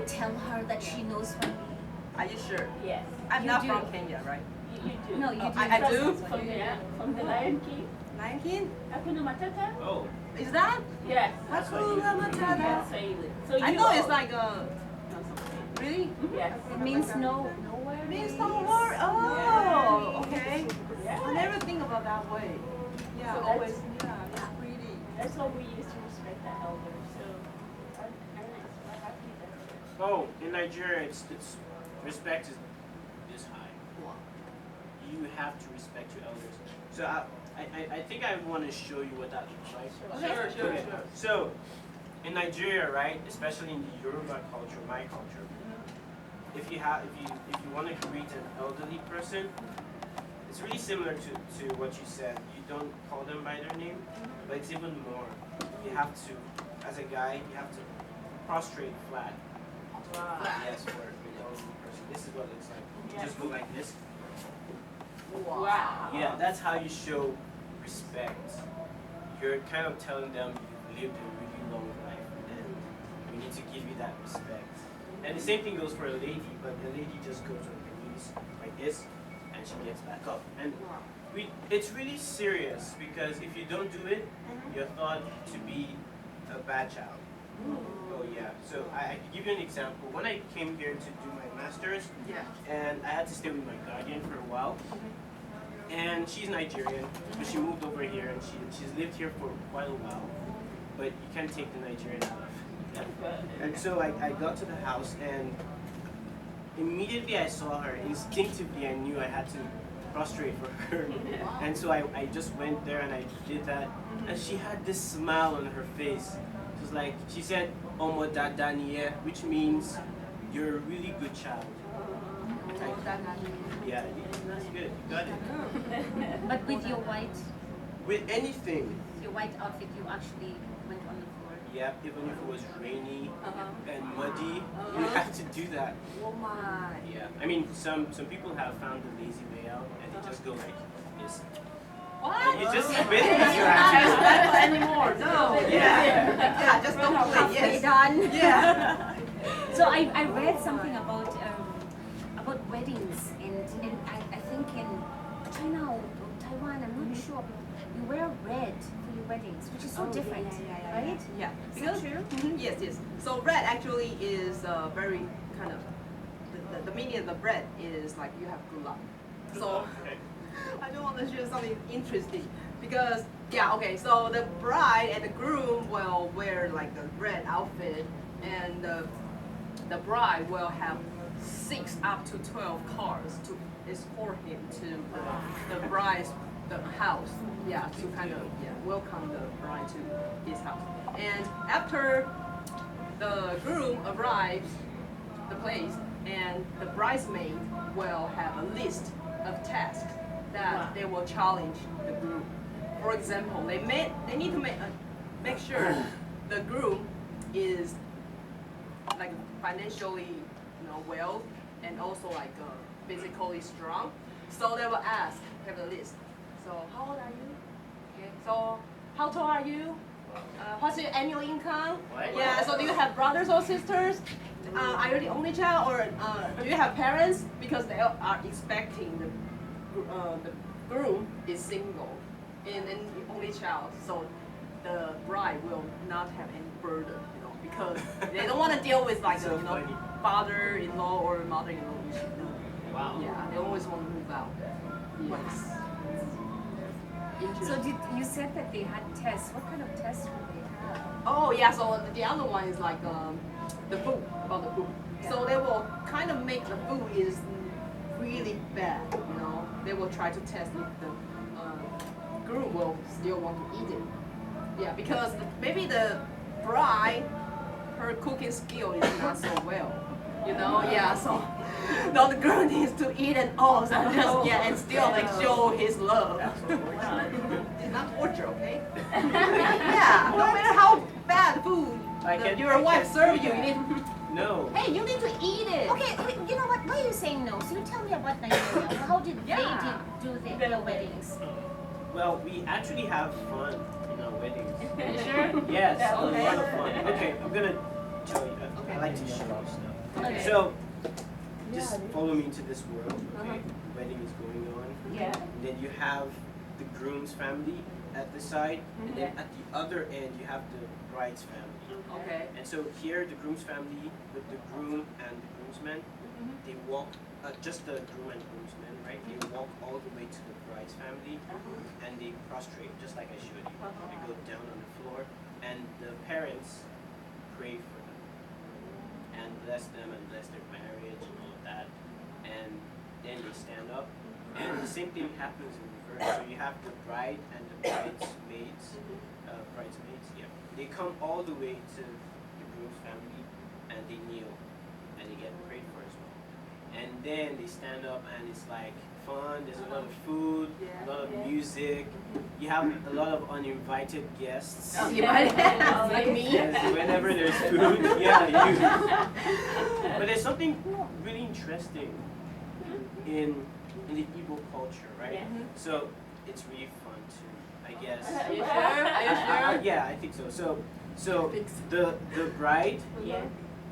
you tell her that she knows Swahili? Are you sure? Yes. I'm You not do. from Kenya, right? You do. No, you do. I do? From the Lion King. Lion King? Hakuna Matata? Oh, Is that? Yes. That's what you Hakuna Matata. That's Swahili. So I you know it's all like a. know something. Really? Yes. It means nowhere. It means no more. Oh, okay. Yeah. I never think about that way. Yeah, So always. Yeah, it's pretty. That's what we used to respect the elders. So, Ernest, what happened there? oh, in Nigeria, it's respect is high. You have to respect your elders. So I think I want to show you what that looks like. Sure. Okay. So, in Nigeria, right, especially in the Yoruba culture, my culture, if you want to greet an elderly person, it's really similar to what you said. You don't call them by their name, but it's even more. You have to, as a guy, you have to prostrate flat. Wow. Yes, for an elderly person. This is what it looks like. You just go like this. Wow. Yeah, that's how you show respect. You're kind of telling them you've lived a really long life and we need to give you that respect. And the same thing goes for a lady, but the lady just goes on her knees like this and she gets back up. And it's really serious because if you don't do it, you're thought to be a bad child. Oh yeah, so I can give you an example. When I came here to do my master's, and I had to stay with my guardian for a while, and she's Nigerian, but she moved over here and she's lived here for quite a while, but you can't take the Nigerian out. And so I got to the house and immediately I saw her, instinctively I knew I had to prostrate for her. And so I just went there and I did that, and she had this smile on her face. It was like, she said, Omo Dadaniye, which means you're a really good child. Yeah, that's good, you got it. But with your white With anything, outfit, you actually went on the floor. yeah, even if it was rainy and muddy, you have to do that. Oh my. Yeah, I mean, some people have found the lazy way out and they just go like this. What? And you just spit with It's your not hands. respectful anymore. No. Yeah, just don't play. Halfway Yes. done. Yeah. So I read something about weddings and I think in China or Taiwan, I'm not sure. You wear red for your weddings, which is so different, right? Yeah. Is that true? Yes. So red actually is very kind of the meaning of the red is like you have good luck. So Okay. I don't want to share something interesting because so the bride and the groom will wear like the red outfit and the bride will have 6 up to 12 cars to escort him to the bride's house. Yeah, to kind of welcome the bride to his house. And after the groom arrives the place, and the bridesmaid will have a list of tasks that they will challenge the groom. For example, they need to make sure the groom is like financially well and also like physically strong. So they will have a list. So how old are you? Okay. So how tall are you? What's your annual income? What? Yeah. So do you have brothers or sisters? Are you the only child, or do you have parents? Because they are expecting the groom is single and the only child, so the bride will not have any burden, because they don't want to deal with like So funny. father-in-law or mother-in-law issue. Wow. Yeah, they always want to move out. Yes. So you said that they had tests. What kind of tests would they have? Oh yeah, so the other one is like the food, about the food. So they will kind of make the food is really bad, They will try to test if the groom will still want to eat it. Yeah, because maybe the bride, her cooking skill is not so well, Yeah, so no, the girl needs to eat it all, so and still like show his love. It's not torture, okay? Yeah, no matter how bad food your wife serves you, you need to. No. Hey, you need to eat it. Okay, you know what? Why are you saying no? So you tell me about Nigeria. How did they do their weddings? Well, we actually have fun in our weddings. You sure? Yes, Yeah, a okay. lot of fun. Okay, I'm gonna tell you. I like to show you stuff. Okay. So, just follow me to this world, okay? Wedding is going on. Yeah. And then you have the groom's family at the side, and then at the other end you have the bride's family. Okay. And so here the groom's family with the groom and the groomsmen, they walk, just the groom and groomsmen, right? They walk all the way to the bride's family and they prostrate, just like I showed you. They go down on the floor and the parents pray for them and bless them and bless their marriage and all of that. And then they stand up and the same thing happens in reverse. So you have the bride and the bridesmaids, they come all the way to the groom's family and they kneel and they get prayed for as well. And then they stand up and it's like fun, there's a lot of food, a lot of music. You have a lot of uninvited guests. Oh, you might have, like me. Yes, whenever there's food, yeah, you. But there's something really interesting in the Igbo culture, right? Yeah. So it's really fun too, I guess. Are you sure? Are you sure? Yeah, I think so. So the bride Yeah.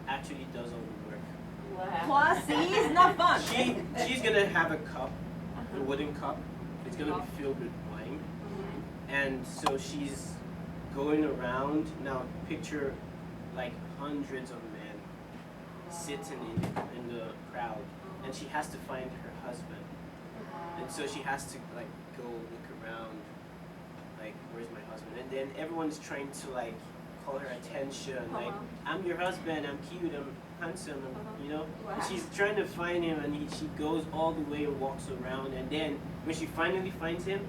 actually does all the work. Wow. Plus, see, it's not fun. She's gonna have a cup, a wooden cup. It's gonna be filled with wine, and so she's going around. Now picture like hundreds of men sitting in the crowd, and she has to find her husband, and so she has to like go look around, like where's my husband, and then everyone's trying to like call her attention, like I'm your husband, I'm cute, I'm handsome, you know. And she's trying to find him, and she goes all the way and walks around, and then when she finally finds him,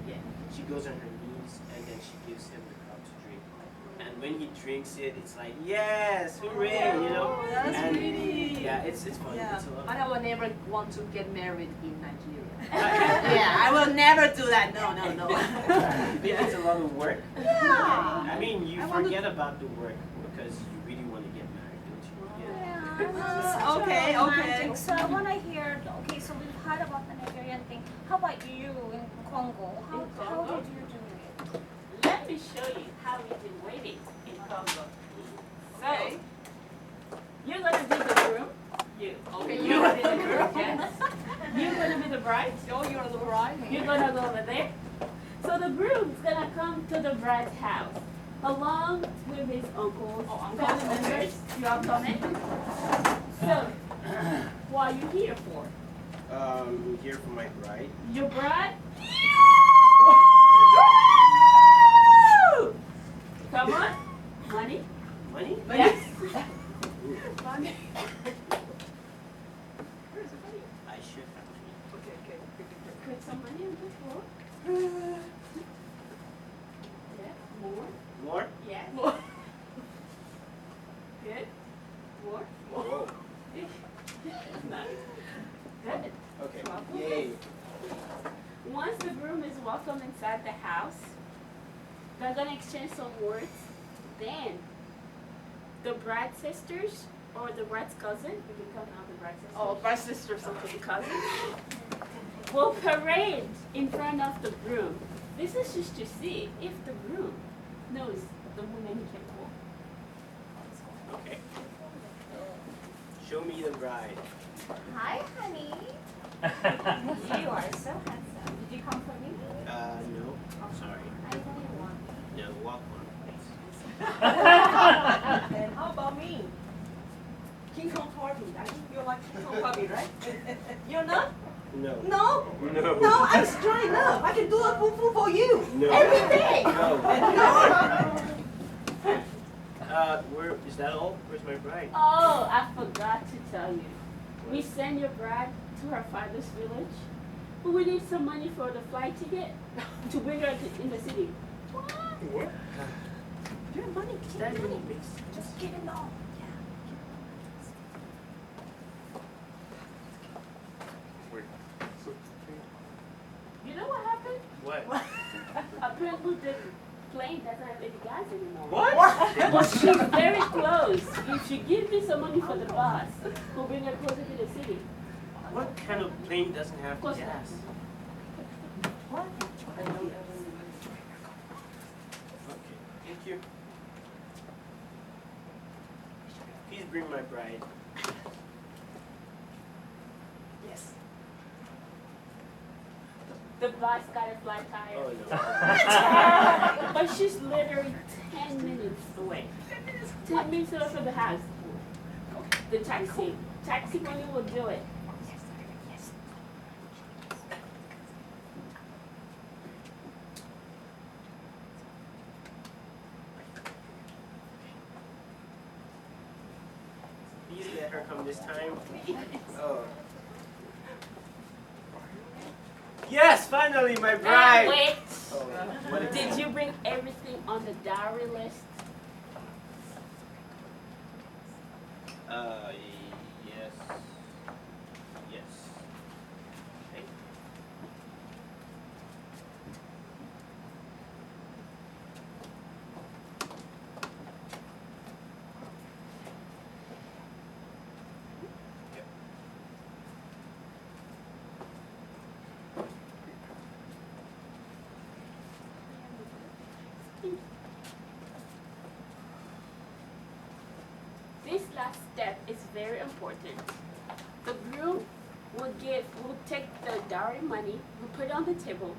she goes on her knees, and then she gives him the cup to drink. And when he drinks it, it's like yes, hooray, you know. Oh, that's and pretty. yeah, it's fun. Yeah, It's a lot. but I will never want to get married in Nigeria. Yeah, I will never do that. No. Maybe it's a lot of work. Yeah. I mean, you I want to- forget about the work because you really want to get married, don't you? Yeah, Okay, romantic. okay. So I want to hear, okay, so we've heard about the Nigerian thing. How about you in Congo? How did you do it? Let me show you how we do weddings in Congo. So, Okay. you're gonna be the groom. You. Okay, You're gonna be the groom. Yes. You're gonna be the bride. Oh, you're the bride. You're gonna go over there. So the groom's gonna come to the bride's house along with his uncles, family members. You all coming? So, what are you here for? I'm here for my bride. Your bride? Come on. Money? Money? Yes. Money. I should have money. Okay. Put some money on the floor. Yeah. More? More? Yes. Good. More? Whoa. Nice. Good. Okay. Yay. Once the groom is welcome inside the house, they're gonna exchange some words. Then the bride's sisters or the bride's cousin, you can come out the bride's sister. Oh, my sister something. Cousin will parade in front of the groom. This is just to see if the groom knows the woman he can pull. Okay. Show me the bride. Hi, honey. You are so handsome. Did you come for me? No. Sorry. I didn't want No, walk one, please. And how about me? King Kong Barbie. I think you're like King Kong Barbie, right? You're not? No. No? No. No, I'm strong enough. I can do a poo-poo for you. No. Every day. No. No. Where is that all? Where's my bride? Oh, I forgot to tell you. We send your bride to her father's village, but we need some money for the flight ticket to bring her in the city. What? Your money. Is that really big? Just give it all. You know what happened? What? Apparently the plane doesn't have any gas anymore. What? But she's very close. If she gives me some money for the bus, we'll bring her closer to the city. What kind of plane doesn't have Of course gas? What? Okay, thank you. Please bring my bride. Yes. The bride's got a flat tire. Oh no. But she's literally 10 minutes away. 10 minutes away from the house. The taxi money will do it. Please let her come this time. Oh. Yes, finally, my bride. Wait. Oh, what is Did you bring everything on the dowry list? Yes. Yes. Thank you. Yep. This last step is very important. The groom will take the dowry money, will put it on the table,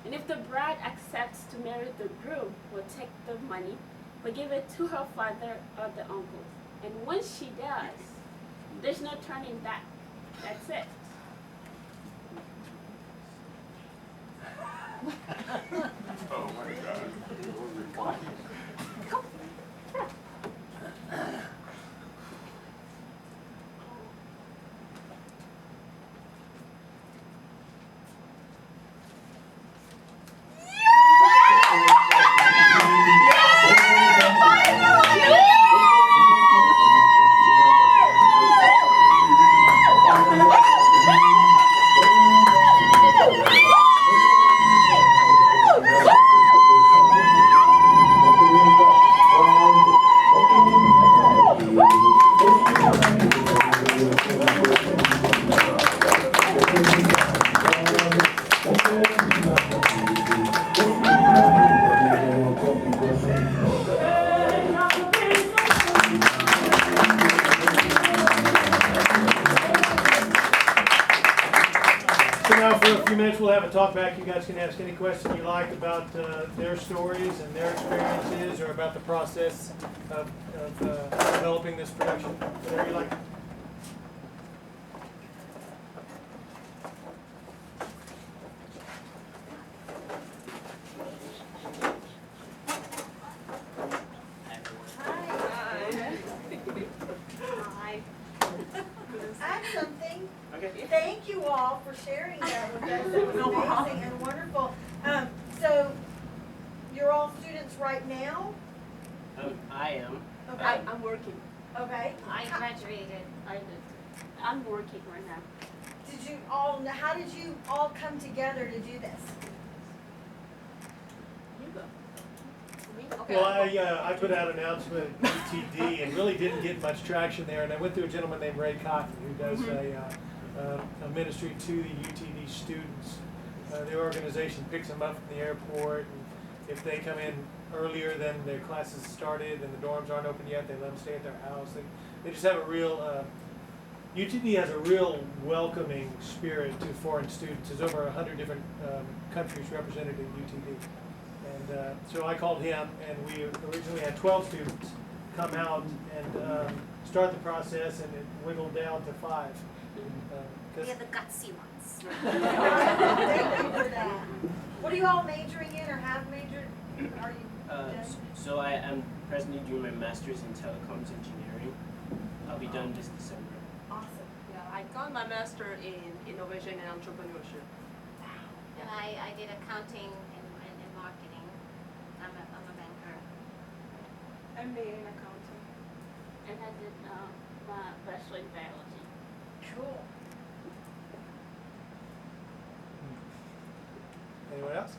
and if the bride accepts to marry the groom, will take the money, will give it to her father or the uncles. And once she does, there's no turning back. That's it. Oh my God. We'll have a talk back. You guys can ask any question you like about their stories and their experiences, or about the process of developing this production. Whatever you like. I have something. Okay. Thank you all for sharing that with us. It was amazing and wonderful. So, you're all students right now? I am. Okay. I'm working. Okay. I graduated. I did. I'm working right now. Did you all? How did you all come together to do this? You go. Okay. Well, I put out an announcement at UTD and really didn't get much traction there. And I went through a gentleman named Ray Cotton who does a ministry to the UTD students. The organization picks them up from the airport, and if they come in earlier than their classes started and the dorms aren't open yet, they let them stay at their house. They just have a real, UTD has a real welcoming spirit to foreign students. There's over 100 different countries represented at UTD. And so I called him, and we originally had 12 students come out and start the process, and it wiggled down to 5. We are the gutsy ones. Thank you for that. What are you all majoring in or have majored? Are you done? So I am presently doing my master's in telecoms engineering. I'll be done this December. Awesome. Yeah, I got my master in innovation and entrepreneurship. And I did accounting and marketing. I'm a banker. MBA in accounting. And I did my bachelor in biology. Cool. Anyone else?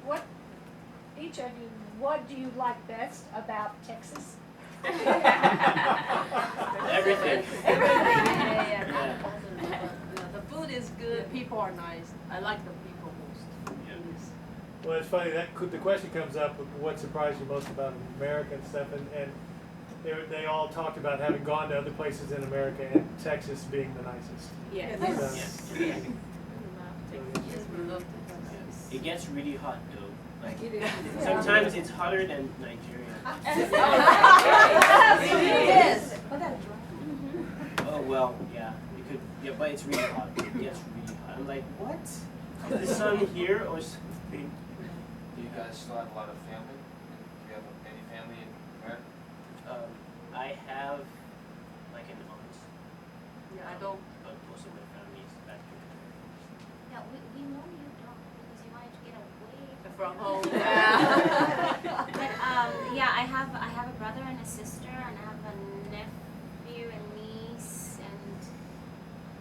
What, each of you, what do you like best about Texas? Everything. Yeah, the food is good. People are nice. I like the people most. Yes. Well, it's funny that the question comes up with what surprised you most about America and stuff, and they all talked about having gone to other places in America and Texas being the nicest. Yes. So, Yeah. Yes. Yes, we love it. It gets really hot though. Like It is. sometimes it's hotter than Nigeria. Yes. Oh well, yeah. You could, yeah, but it's really hot. It gets really hot. I'm like, what? Is the sun here or something? Do you guys still have a lot of family? Do you have any family in America? I have like an aunt, Yeah, I don't. but most of my family is back here. Yeah, we know you don't because you wanted to get away From home. But yeah, I have a brother and a sister, and I have a nephew and niece, and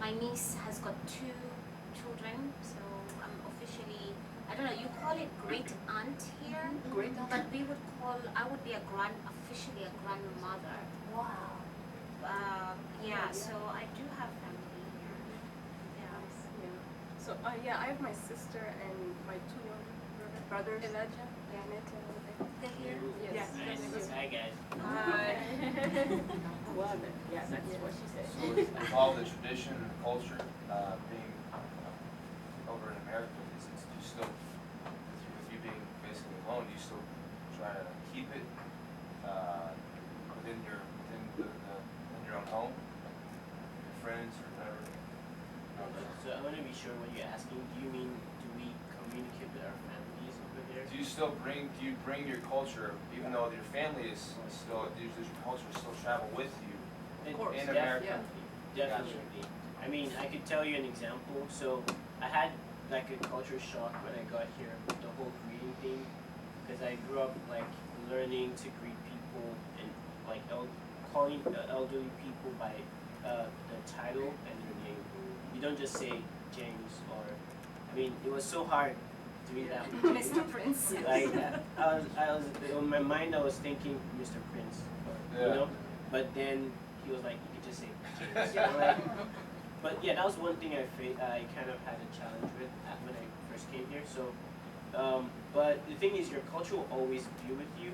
my niece has got 2 children, so I'm officially, I don't know, you call it great aunt here, Great. but I would be officially a grandmother. Wow. Yeah, so I do have family here. Yeah. So yeah, I have my sister and my 2 younger brothers. Elijah, Janet, and They're here. Yes. Nice. Hi guys. Well, yeah, that's what she said. So with all the tradition and culture being over in America, do you still, with you being basically alone, do you still try to keep it within your own home, your friends or whatever? So I want to be sure what you're asking. Do you mean do we communicate with our families over there? Do you bring your culture, even though your family is still, does your culture still travel with you course, in yeah, America? Definitely. I mean, I could tell you an example. So I had like a culture shock when I got here with the whole greeting thing, because I grew up like learning to greet people and like calling elderly people by the title and their name. You don't just say James or, I mean, it was so hard doing that. Mr. Prince. Like I was in my mind I was thinking Mr. Prince, or, you Yeah. know. But then he was like, you could just say James. I'm like, but yeah, that was one thing I kind of had a challenge with when I first came here. So, but the thing is, your culture will always be with you.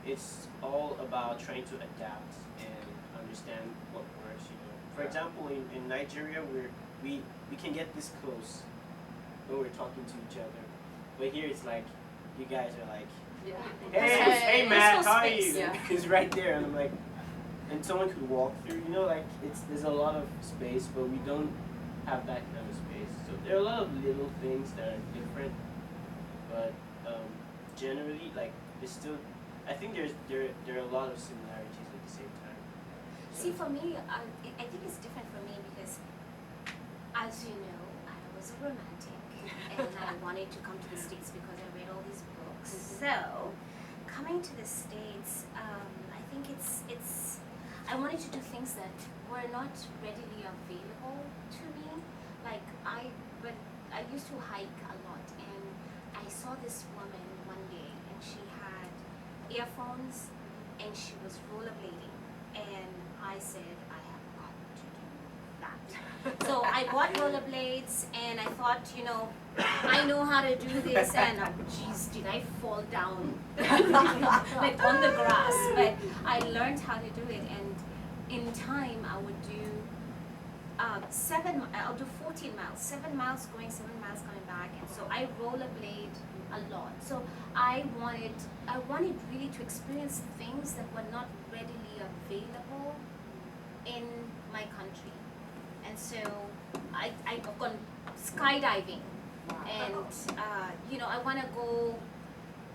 It's all about trying to adapt and understand what works. You know, for example, in Nigeria, we can get this close when we're talking to each other, but here it's like you guys are like, Yeah. hey There's Matt, no how are space. you? Yeah. It's right there, and I'm like, and someone could walk through. You know, like there's a lot of space, but we don't have that kind of space. So there are a lot of little things that are different, but generally, like there's still, I think there are a lot of similarities at the same time. See, for me, I think it's different for me because, as you know, I was a romantic and I wanted to come to the States because I read all these books. So, coming to the States, I think I wanted to do things that were not readily available to me. Like, I used to hike a lot, and I saw this woman one day, and she had earphones, and she was rollerblading, and I said, I have got to do that. So I bought rollerblades, and I thought, you know, I know how to do this, and geez, did I fall down like on the grass? But I learned how to do it, and in time I would do I'll do 14 miles, 7 miles going, 7 miles coming back, and so I rollerblade a lot. So I wanted really to experience things that were not readily available in my country, and so I've gone skydiving, and you know, I want to go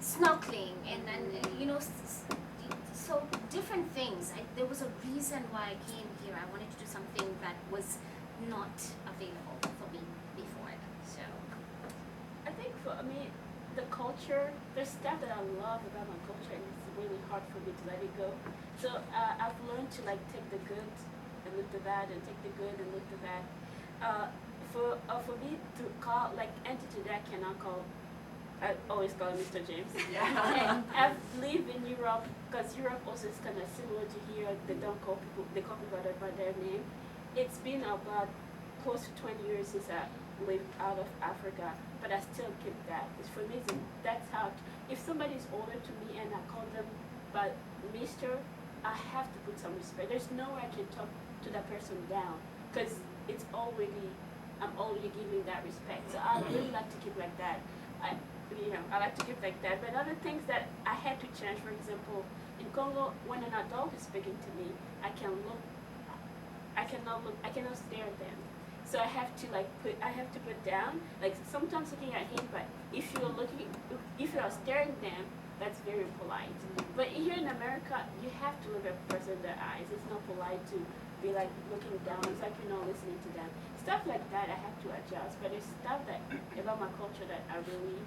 snorkeling, and then you know, so different things. There was a reason why I came here. I wanted to do something that was not available for me before. So I think for me, the culture, there's stuff that I love about my culture, and it's really hard for me to let it go. So I've learned to like take the good and look to that, and take the good and look to that. For me to call, like, entity that I cannot call, I always call it Mr. James. And I've lived in Europe, because Europe also is kind of similar to here. They call people by their name. It's been about close to 20 years since I lived out of Africa, but I still keep that. It's for me, that's how, if somebody is older to me and I call them by Mr., I have to put some respect. There's no way I can talk to that person down because I'm already giving that respect. So I really like to keep like that. I like to keep like that. But other things that I had to change, for example, in Congo, when an adult is speaking to me, I cannot stare at them. So I have to put down, like sometimes looking at him, but if you are staring at them, that's very polite. But here in America, you have to look at the person in their eyes. It's not polite to be like looking down. It's like you're not listening to them. Stuff like that I have to adjust. But there's stuff that about my culture that I really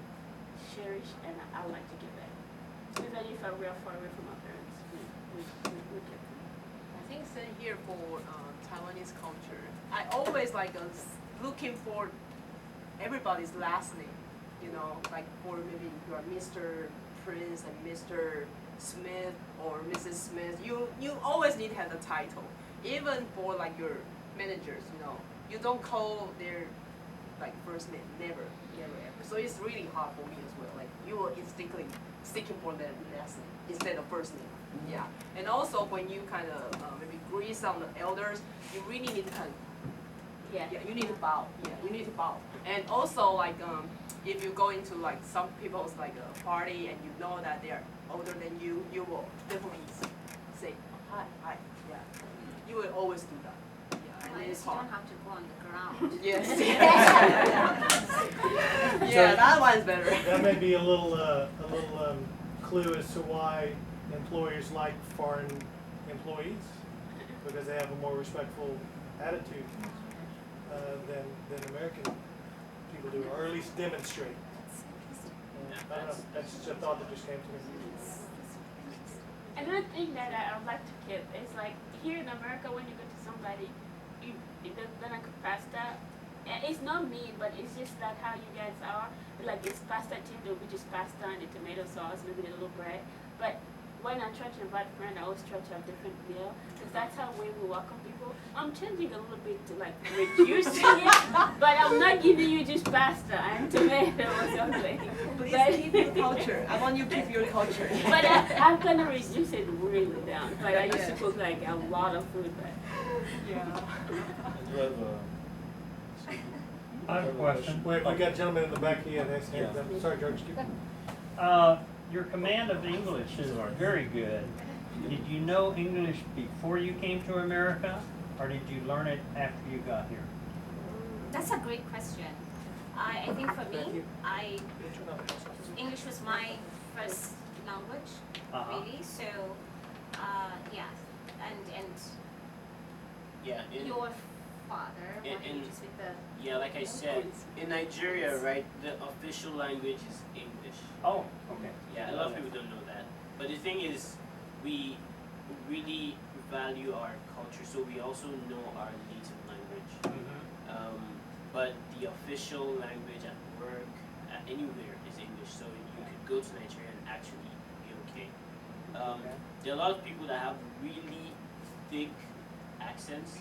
cherish and I like to give that. Even if I'm real far away from my parents, we get them. I think same here for Taiwanese culture. I always like looking for everybody's last name. You know, like for maybe you are Mr. Prince and Mr. Smith or Mrs. Smith. You always need to have the title. Even for like your managers, you know, you don't call their like first name, never, ever. So it's really hard for me as well. Like you will instinctively sticking for the last name instead of first name. Yeah, and also when you kind of maybe greet some of the elders, you really need to kind of you need to bow. Yeah, you need to bow. And also like if you go into like some people's like a party and you know that they are older than you, you will definitely say hi. Yeah, you will always do that. Yeah, and it's You hard. don't have to go on the ground. Yes. Yeah, that one's better. That may be a little clue as to why employers like foreign employees, because they have a more respectful attitude than American people do, or at least demonstrate. I don't know, that's just a thought that just came to me. Another thing that I would like to keep is like here in America, when you go to somebody, they're gonna cook pasta. It's not mean, but it's just that how you guys are. Like it's pasta too, there'll be just pasta and the tomato sauce, maybe a little bread. But when I try to invite a friend, I always try to have different meal because that's how we welcome people. I'm changing a little bit to like reducing it, but I'm not giving you just pasta and tomato or something. Please But keep your culture. I want you to keep your culture. But I'm gonna reduce it really down. But I used to cook like a lot of food, but Yeah. You have I have a question. Wait, we got a gentleman in the back here. Sorry, George. Keep Your command of English is very good. Did you know English before you came to America, or did you learn it after you got here? That's a great question. I think for me, English was my first language, really. So, yeah, and Yeah, your father, just with the yeah, like I said, in Nigeria, right, the official language is English. Oh, okay. Yeah, a lot of people don't know that. But the thing is, we really value our culture, so we also know our native language. But the official language at work, anywhere, is English. So you could go to Nigeria and actually be okay. There are a lot of people that have really thick accents,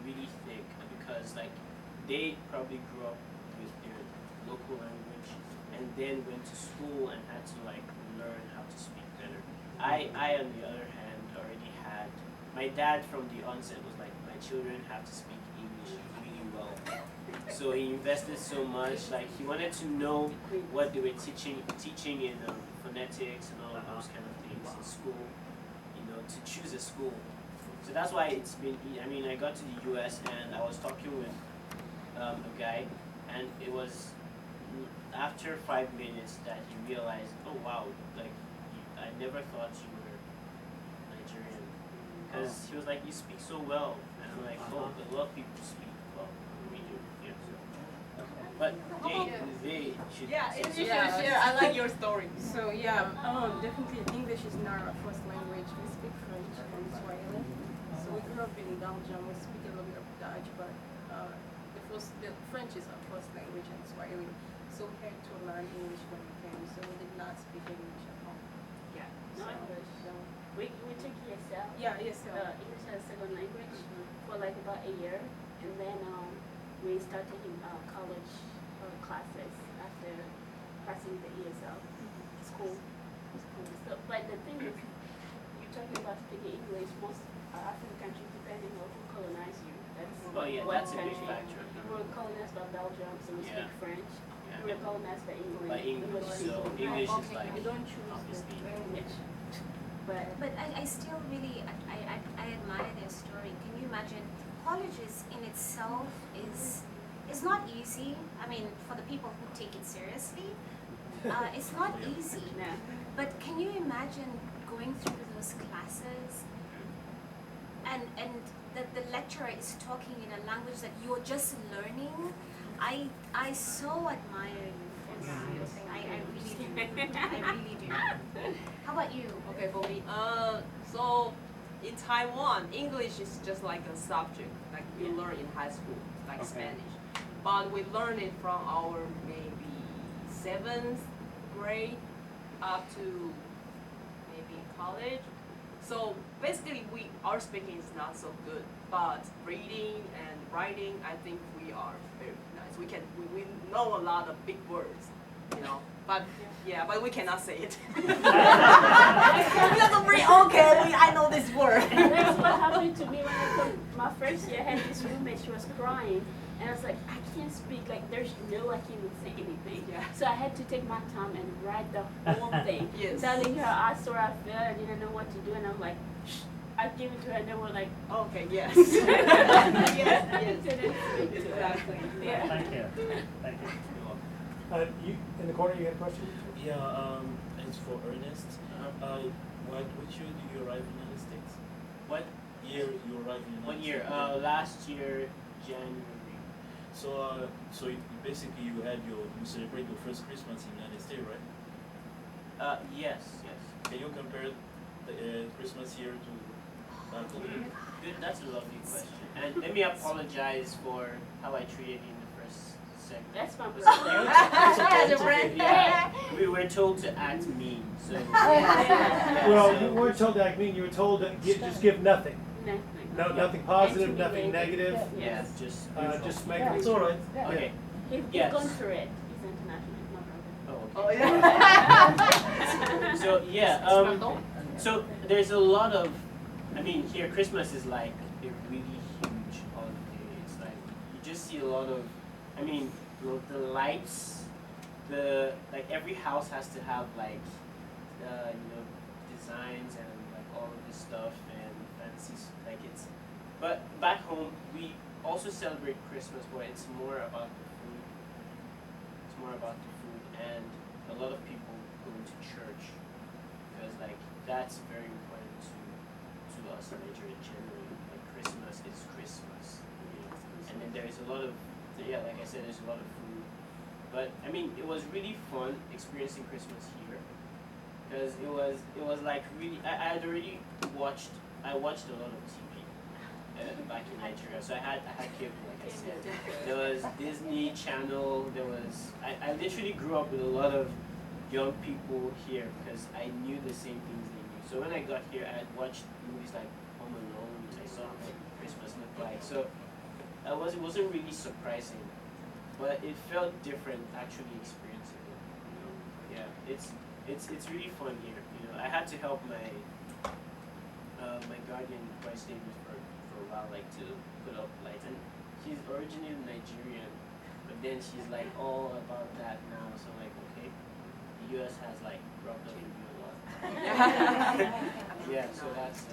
really thick, because like they probably grew up with their local language and then went to school and had to like learn how to speak better. I on the other hand already had, my dad from the onset was like, my children have to speak English really well. So he invested so much, like he wanted to know what they were teaching in phonetics and all of those kind of things in school, you know, to choose a school. So that's why it's been, I mean, I got to the US and I was talking with a guy, and it was after 5 minutes that he realized, oh wow, like I never thought you were Nigerian, because he was like, you speak so well, and I'm like, oh, a lot of people speak well, we do, yeah. But they should. Yeah, you should share. I like your story. So yeah, definitely English is not our first language. We speak French and Swahili. So we grew up in Belgium. We speak a little bit of Dutch, but the French is our first language and Swahili. So we had to learn English when we came. So we did not speak English at home. yeah, So, no English. So we took ESL. yeah, yes, English as a second language for like about a year, and then we started taking college classes after passing the ESL school. So, but the thing is, you talking about speaking English, most African countries, depending on who colonized you. That's Oh yeah, one that's a big country. factor. We were colonized by Belgium, so we Yeah. speak French. Yeah. We were colonized by England. By we English, would so speak English is Okay. like You don't choose obviously. the language. But I still really, I admire their story. Can you imagine? Colleges in itself is not easy. I mean, for the people who take it seriously, it's not easy. no. But can you imagine going through those classes and the lecturer is talking in a language that you're just learning? I so admire you for that. I really do. I really do. How about you? Okay, for me, so in Taiwan, English is just like a subject, like we learn in high school, like Okay. Spanish. But we learn it from our maybe 7th grade up to maybe college. So basically, our speaking is not so good, but reading and writing, I think we are very nice. We know a lot of big words, you know. But yeah, but we cannot say it. We have to read. Okay, I know this word. That's what happened to me when I come. My first year, I had this roommate. She was crying, and I was like, I can't speak. Like, there's I can't even say anything. Yeah. So I had to take my time and write the whole thing, Yes. telling her I saw I felt. I didn't know what to do, and I'm like, shh. I gave it to her, and they were like, Okay, yes. yes, yes, didn't speak to her. exactly. Yeah. Thank you. Thank you. You, in the corner, you had a question? Yeah, it's for Ernest. Which year did you arrive in the United States? What? Year you arrived in the What United year? States? Last year, January. So, basically you celebrate your first Christmas in the United States, right? Yes. Can you compare the Christmas here to back home? Good. That's a lovely question. And let me apologize for how I treated you in the first segment. That's my Was birthday. Yeah. We were told to act mean, so. Well, so- you weren't told that, I mean, you were told to just give nothing. Nothing. No, nothing positive, And nothing negative. Yeah, just. Just make It's all right. Okay. He's Yes. gone through it. He's international. He's my brother. Oh, Oh okay. yeah. So yeah, so there's a lot of, I mean, here Christmas is like a really huge holiday. It's like you just see a lot of, I mean, the lights, like every house has to have like, designs and like all of this stuff and fancy like it's. But back home we also celebrate Christmas, but it's more about the food. It's more about the food, and a lot of people go to church because like that's very important to us in Nigeria generally. Like Christmas is Christmas, and then there's a lot of like I said, there's a lot of food. But I mean, it was really fun experiencing Christmas here because it was like really I had already watched a lot of TV back in Nigeria, so I had cable, like I said. There was Disney Channel. There was I literally grew up with a lot of young people here because I knew the same things they knew. So when I got here, I had watched movies like Home Alone. I saw what Christmas looked like. So it wasn't really surprising, but it felt different actually experiencing it. Yeah, it's really fun here. I had to help my guardian who I stayed with for a while, like to put up lights. And she's originally Nigerian, but then she's like all about that now. So I'm like, okay, the U.S. has like rubbed up with you a lot. Yeah, so that's.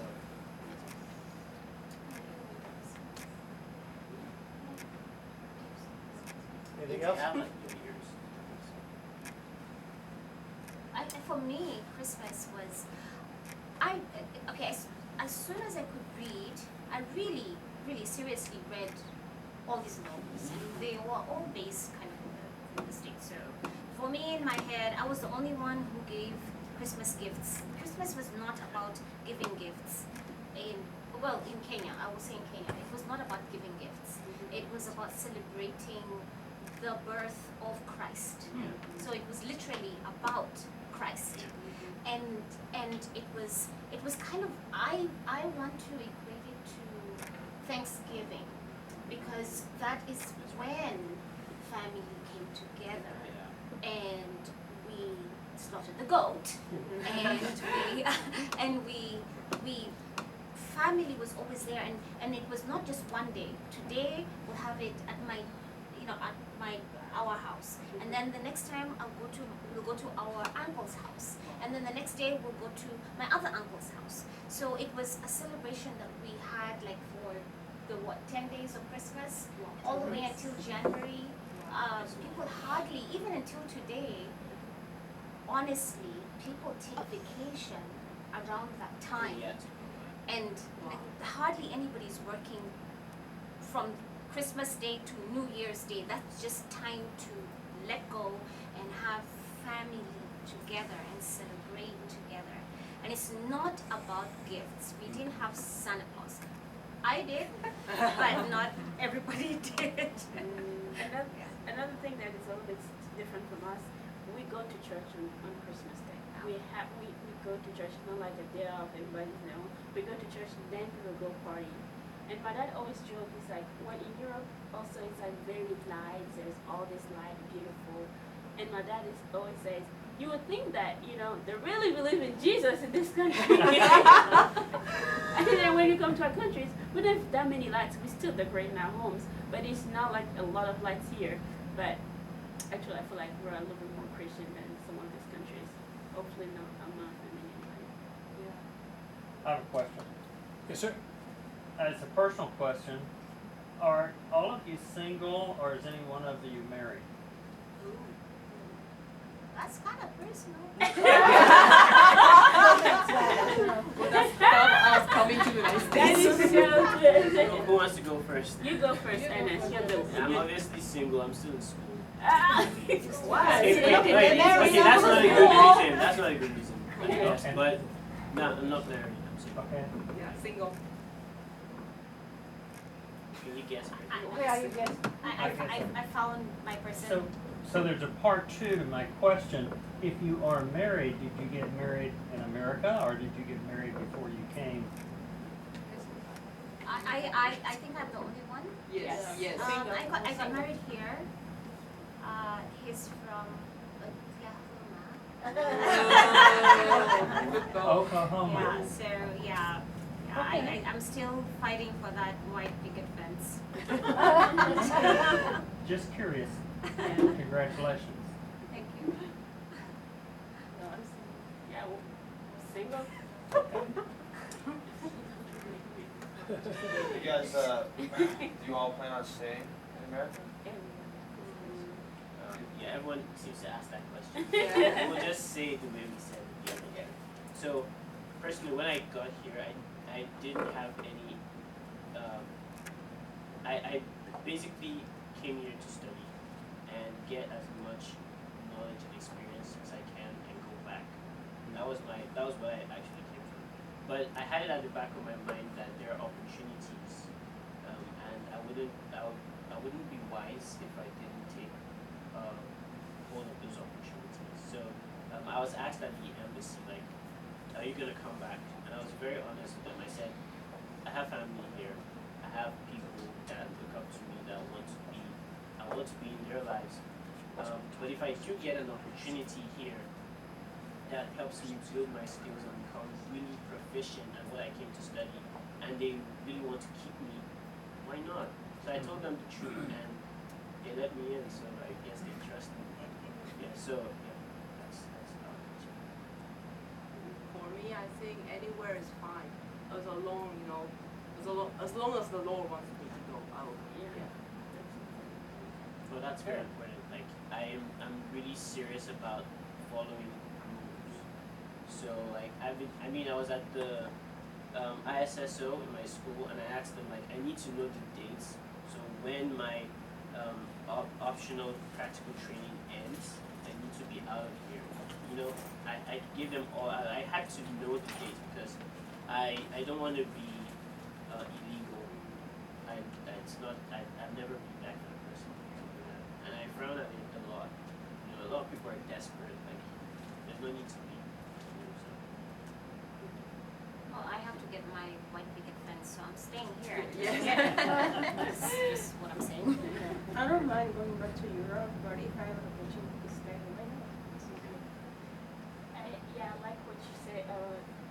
Anything else? Have, like, New Year's. For me, Christmas was, as soon as I could read, I really, really seriously read all these novels. And they were all based kind of in the States. So for me, in my head, I was the only one who gave Christmas gifts. Christmas was not about giving gifts. In Kenya, I was saying Kenya, it was not about giving gifts. It was about celebrating the birth of Christ. So it was literally about Christ, and it was kind of I want to equate it to Thanksgiving, because that is when family came together and we slaughtered the goat and we family was always there, and it was not just one day. Today we'll have it at my, our house, and then the next time we'll go to our uncle's house, and then the next day we'll go to my other uncle's house. So it was a celebration that we had like for the 10 days of Christmas, all the way until January. People hardly, even until today, honestly, people take vacation around that time. And like, hardly anybody's working from Christmas Day to New Year's Day. That's just time to let go and have family together and celebrate together. And it's not about gifts. We didn't have Santa Claus. I did, but not everybody did. Another thing that is a little bit different from us, we go to church on Christmas Day. We go to church, not like a day off, everybody's there. We go to church, then we will go party. And my dad always jokes, he's like, well, in Europe also it's like very light, there's all this light, beautiful. And my dad always says, you would think that, they really believe in Jesus in this country. And then when you come to our countries, we don't have that many lights. We still decorate in our homes, but it's not like a lot of lights here. But actually, I feel like we're a little bit more Christian than some of these countries. Hopefully, no, I'm not offending anybody. I have a question. Yes, sir. It's a personal question. Are all of you single, or is any one of you married? That's kind of personal. I was coming to the United That States. is so good. Who wants to go first? You go first, Ernest. You're the I'm obviously single. I'm still in school. Why? Okay, that's not a good reason. That's not a good reason. Okay. But no, I'm not married. I'm single. Okay. Yeah, single. Can you guess? Yeah, you guess. I found my person. So there's a part two to my question. If you are married, did you get married in America, or did you get married before you came? I think I'm the only one. Yes. Yes. I got married here. He's from Oklahoma. Yeah, so yeah. I'm still fighting for that white picket fence. Just curious. Congratulations. Thank you. Yeah, well, single. You guys, do you all plan on staying in America? Yeah, everyone seems to ask that question. We'll just say the way we said it the other day. So, personally, when I got here, I didn't have any. I basically came here to study and get as much knowledge and experience as I can and go back. That was what I actually came from. But I had it at the back of my mind that there are opportunities, and I wouldn't be wise if I didn't take hold of those opportunities. So I was asked at the embassy, like, are you gonna come back? And I was very honest with them. I said, I have family here. I have people that look up to me that I want to be in their lives. But if I do get an opportunity here that helps me build my skills and become really proficient at what I came to study, and they really want to keep me, why not? So I told them the truth, and they let me in. So I guess they trust me. Yeah. So yeah, that's how it is. For me, I think anywhere is fine. As long, as long as the Lord wants me to go, I will. Yeah. So that's very important. Like I'm really serious about following rules. So like I was at the ISSO in my school, and I asked them, like, I need to know the dates. So when my optional practical training ends, I need to be out of here. I give them all. I had to know the dates because I don't want to be illegal. I've never been that kind of person to do that. And I frown at it a lot. A lot of people are desperate. Like, there's no need to be. Well, I have to get my white picket fence, so I'm staying here. Yes. That's just what I'm saying. I don't mind going back to Europe, but if I have an opportunity to stay, why not? Yeah, I like what you said,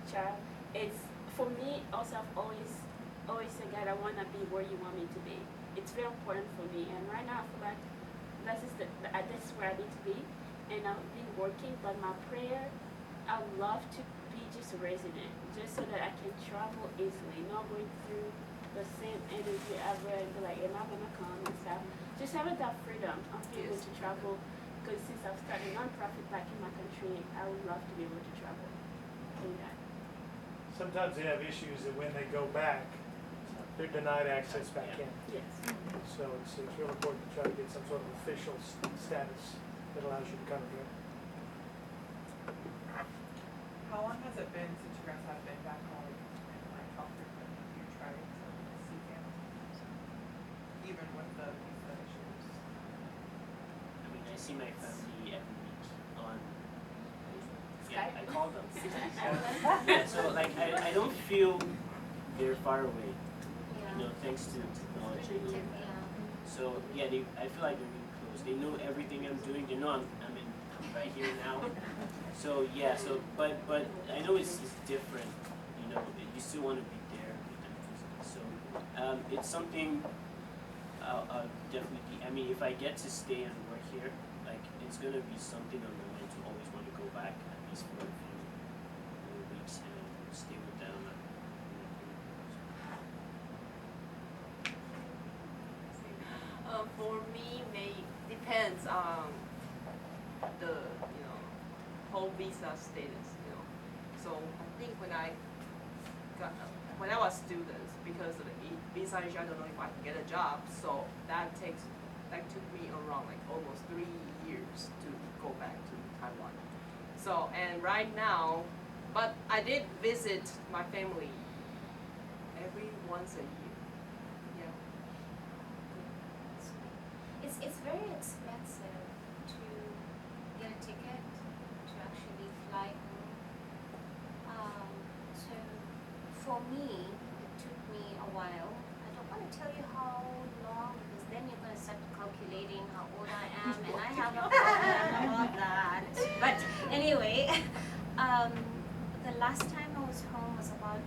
Chiao. It's for me, also I've always said, God, I want to be where you want me to be. It's very important for me, and right now I feel like this is where I need to be. And I've been working, but my prayer, I would love to be just a resident, just so that I can travel easily, not going through the same energy ever and be like, am I gonna come and stuff. Just having that freedom of being able to travel, because since I've started a non-profit back in my country, I would love to be able to travel. Do that. Sometimes they have issues that when they go back, they're denied access back in. Yes. So it's real important to try to get some sort of official status that allows you to come here. How long has it been since you guys have been back home and like how frequently do you try to see family? Even with the visa issues? I mean, I see my family every week on. Yeah, I call them. Yeah, so like I don't feel they're far away. You know, thanks to technology. So yeah, I feel like they're really close. They know everything I'm doing. They know I'm right here now. So yeah, but I know it's different. You know, you still want to be there with them. So it's something I'll definitely. I mean, if I get to stay and work here, like it's gonna be something on my mind to always want to go back at least for a few weeks and stay with them. For me, may depends on the whole visa status. So I think when I was students, because of the visa issue, I don't know if I can get a job. So that took me around like almost 3 years to go back to Taiwan. So and right now, but I did visit my family every once a year. It's very expensive to get a ticket to actually fly home. So for me, it took me a while. I don't want to tell you how long because then you're going to start calculating how old I am, and I have a problem about that. But anyway, the last time I was home was about